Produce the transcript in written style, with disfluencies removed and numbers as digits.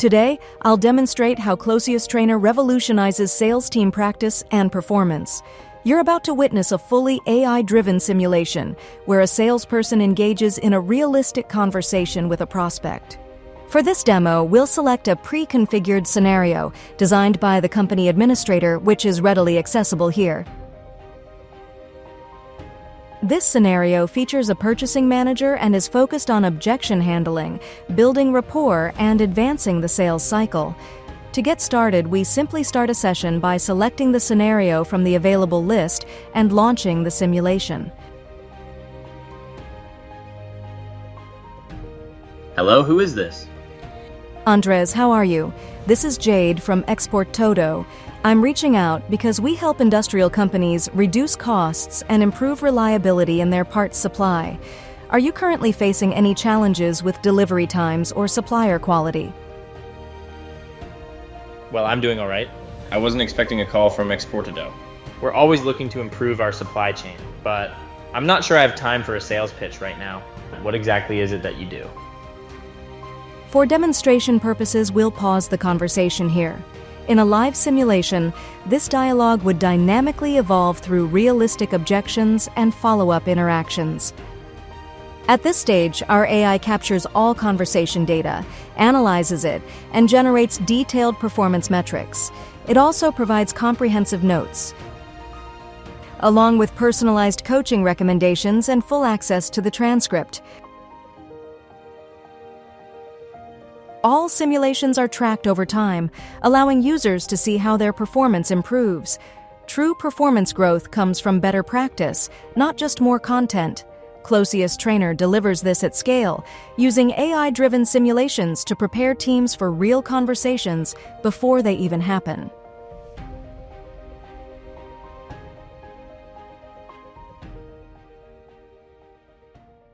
Today, I'll demonstrate how Closius Trainer revolutionizes sales team practice and performance. You're about to witness a fully AI-driven simulation where a salesperson engages in a realistic conversation with a prospect. For this demo, we'll select a pre-configured scenario designed by the company administrator, which is readily accessible here. This scenario features a purchasing manager and is focused on objection handling, building rapport, and advancing the sales cycle. To get started, we simply start a session by selecting the scenario from the available list and launching the simulation. Hello, who is this? Andres, how are you? This is Jade from Export Todo. I'm reaching out because we help industrial companies reduce costs and improve reliability in their parts supply. Are you currently facing any challenges with delivery times or supplier quality? Well, I'm doing all right. I wasn't expecting a call from Export Todo. We're always looking to improve our supply chain, but I'm not sure I have time for a sales pitch right now. What exactly is it that you do? For demonstration purposes, we'll pause the conversation here. In a live simulation, this dialogue would dynamically evolve through realistic objections and follow-up interactions. At this stage, our AI captures all conversation data, analyzes it, and generates detailed performance metrics. It also provides comprehensive notes, along with personalized coaching recommendations and full access to the transcript. All simulations are tracked over time, allowing users to see how their performance improves. True performance growth comes from better practice, not just more content. Closius Trainer delivers this at scale, using AI-driven simulations to prepare teams for real conversations before they even happen.